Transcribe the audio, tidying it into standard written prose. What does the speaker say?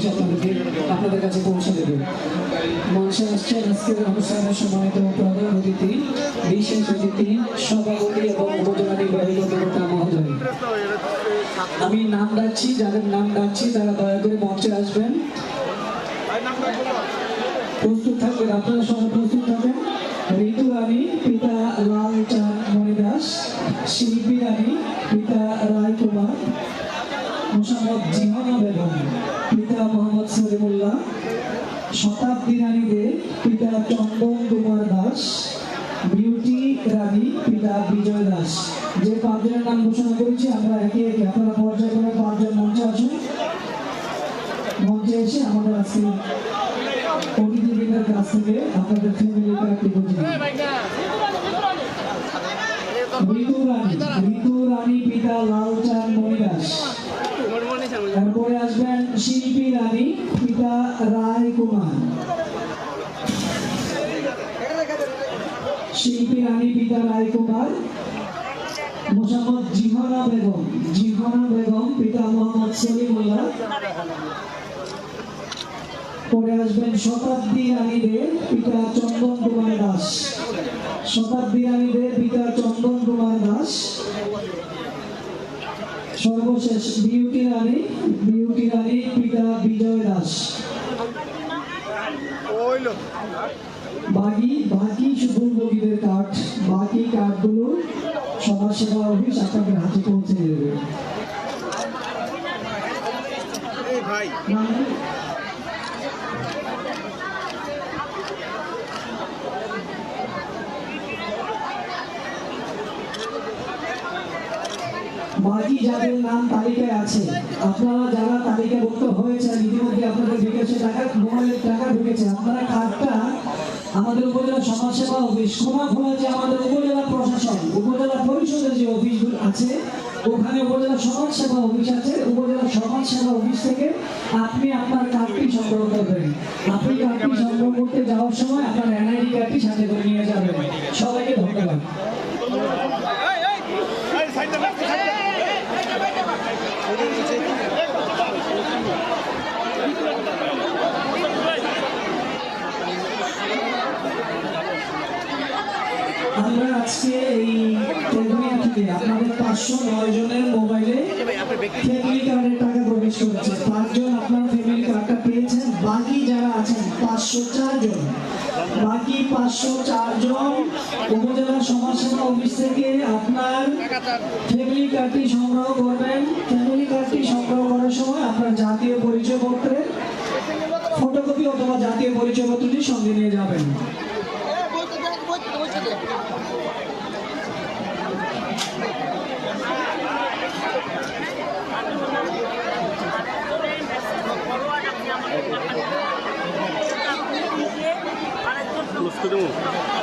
হচ্ছে আপনাদের কাছে পৌঁছে দেবে। মঞ্চে আসছেন আজকের অনুষ্ঠানের সম্মানিত প্রধান অতিথি, বিশেষ অতিথি, সভাপতি এবং উপজেলা নির্বাহী কর্মকর্তা মহোদয়। আমি নাম ডাকছি, যাদের নাম ডাকছি তারা দয়া করে মঞ্চে আসবেন। প্রস্তুত থাকবেন, আপনারা সবাই প্রস্তুত থাকবেন। ঋতু রানী পিতা লালচাঁদ মণিদাস, শিল্পী রানী পিতা রায় কুমার, মোসাম্মদ জিহানা বেগম পিতা মোহাম্মদ সলিমুল্লাহ, শতাব্দী রানী দে পিতা চন্দন কুমার দাস, বিউটি রানী পিতা বিজয় দাস। যে পাঁচজনের নাম ঘোষণা করেছি আমরা একে একে, আপনারা পর্যায়ক্রমে পাঁচজন মঞ্চে আসুন। মঞ্চে এসে আমাদের আজকে অতিথিবৃন্দের কাছ থেকে আপনাদের ফ্যামিলি কার্ডটি বুঝে নিন। ঋতু রানী পিতা লালচাঁদ মণিদাস। তারপরে আসবেন শিল্পী রানী পিতা রায় কুমার, শিল্পী রানী পিতা রায় কুমার, মোসাম্মদ জিহানা বেগম পিতা মোহাম্মদ সলিমুল্লাহ। পরে আসবেন শতাব্দী রানী দে পিতা চন্দন কুমার দাস, শতাব্দী রানী দে পিতা চন্দন কুমার দাস। সর্বশেষ বিউটি রানী পিতা বিজয় দাস। বাকি সুযোগভোগীদের কার্ড, বাকি কার্ডগুলো সমাজসেবা অফিস আপনাদের হাতে পৌঁছে দেবে। বাকি যাদের নাম তালিকায় আছে, আপনারা যারা তালিকাভুক্ত হয়েছেন ইতিমধ্যে আপনাদের বিকাশে টাকা, মোবাইলের টাকা ঢুকেছে, আপনারা কার্ডটা আমাদের উপজেলা সমাজসেবা অফিস, খোলা যে আমাদের উপজেলা প্রশাসন, উপজেলা পরিষদের যে অফিসগুলো আছে, ওখানে উপজেলা সমাজসেবা অফিস আছে, উপজেলা সমাজসেবা অফিস থেকে আপনি আপনার কার্ডটি সংগ্রহ করবেন। আপনি কার্ডটি সংগ্রহ করতে যাওয়ার সময় আপনার এনআইডি কার্ডটি সাথে করে নিয়ে যাবেন। সবাইকে ধন্যবাদ। আমরা আজকে এই প্রোগ্রাম থেকে আপনাদের 509 জনের মোবাইলে ফ্যামিলি কার্ডের টাকা প্রবেশ করেছে। 5 জন আপনারা ফ্যামিলি কার্ডটা পেয়েছেন। বাকি যারা আছেন 504 জন, বাকি 504 জন উপজেলা সমাজসেবা অফিস থেকে আপনার ফ্যামিলি কার্ডটি সংগ্রহ করবেন। ফ্যামিলি কার্ডটি সংগ্রহ করার সময় আপনার জাতীয় পরিচয়পত্রের ফটোকপি অথবা জাতীয় পরিচয়পত্রটি সঙ্গে নিয়ে যাবেন। Los queremos.